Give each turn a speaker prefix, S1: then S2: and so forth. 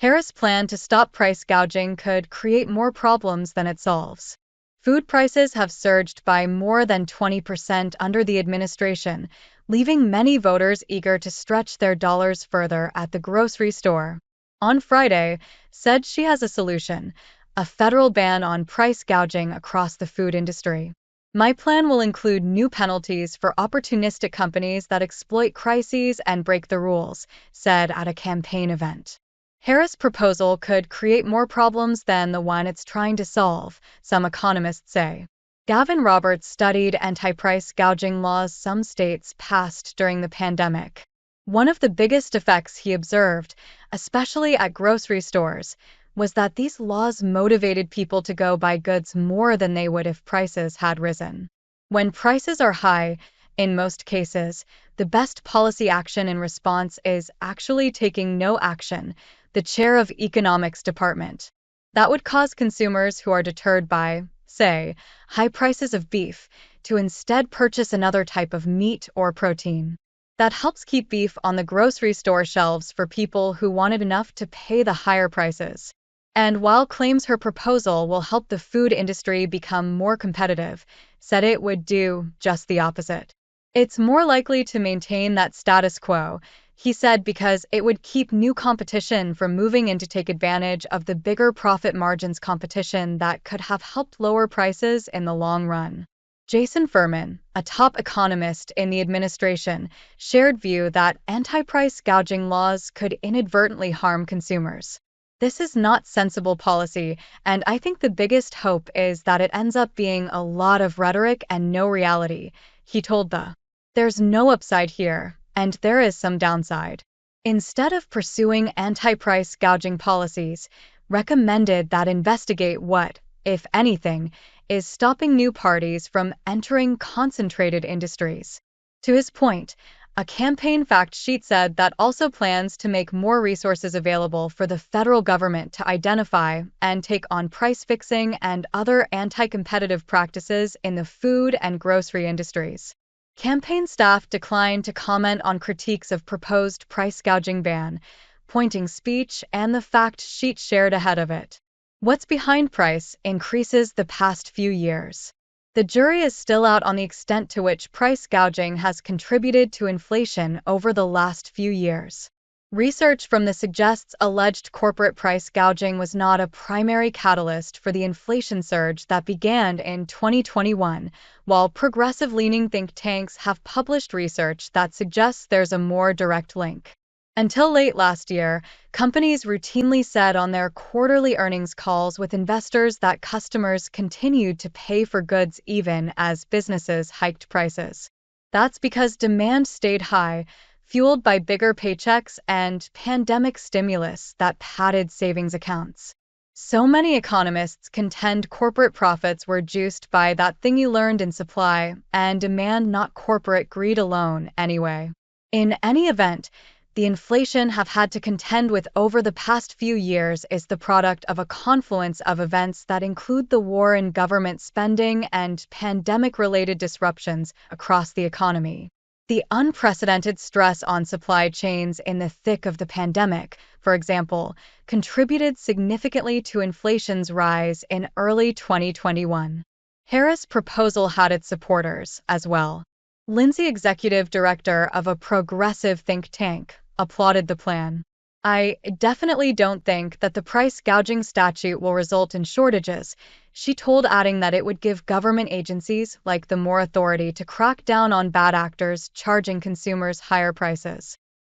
S1: Harris' plan to stop price gouging could create more problems than it solves. Food prices have surged by more than 20% under the administration, leaving many voters eager to stretch their dollars further at the grocery store. On Friday, said she has a solution: a federal ban on price gouging across the food industry. My plan will include new penalties for opportunistic companies that exploit crises and break the rules, said at a campaign event. Harris' proposal could create more problems than the one it's trying to solve, some economists say. Gavin Roberts studied anti-price gouging laws some states passed during the pandemic. One of the biggest effects he observed, especially at grocery stores, was that these laws motivated people to go buy goods more than they would if prices had risen. When prices are high, in most cases, the best policy action in response is actually taking no action, the chair of economics department. That would cause consumers who are deterred by, say, high prices of beef, to instead purchase another type of meat or protein. That helps keep beef on the grocery store shelves for people who want it enough to pay the higher prices. And while claims her proposal will help the food industry become more competitive, said it would do just the opposite. It's more likely to maintain that status quo, he said, because it would keep new competition from moving in to take advantage of the bigger profit margins competition that could have helped lower prices in the long run. Jason Furman, a top economist in the administration, shared view that anti-price gouging laws could inadvertently harm consumers. This is not sensible policy, and I think the biggest hope is that it ends up being a lot of rhetoric and no reality, he told There's no upside here, and there is some downside. Instead of pursuing anti-price gouging policies, recommended that investigate what, if anything, is stopping new parties from entering concentrated industries. To his point, a campaign fact sheet said that also plans to make more resources available for the federal government to identify and take on price fixing and other anti-competitive practices in the food and grocery industries. Campaign staff declined to comment on critiques of proposed price gouging ban, pointing speech and the fact sheet shared ahead of it. What's behind price increases the past few years? The jury is still out on the extent to which price gouging has contributed to inflation over the last few years. Research from the suggests alleged corporate price gouging was not a primary catalyst for the inflation surge that began in 2021, while progressive-leaning think tanks have published research that suggests there's a more direct link. Until late last year, companies routinely said on their quarterly earnings calls with investors that customers continued to pay for goods even as businesses hiked prices. That's because demand stayed high, fueled by bigger paychecks and pandemic stimulus that padded savings accounts. So many economists contend corporate profits were juiced by that thing you learned in supply and demand, not corporate greed alone, anyway. In any event, the inflation have had to contend with over the past few years is the product of a confluence of events that include the war in government spending and pandemic-related disruptions across the economy. The unprecedented stress on supply chains in the thick of the pandemic, for example, contributed significantly to inflation's rise in early 2021. Harris' proposal had its supporters, as well. Lindsay, executive director of a progressive think tank, applauded the plan. I definitely don't think that the price gouging statute will result in shortages, she told, adding that it would give government agencies like the more authority to crack down on bad actors charging consumers higher prices.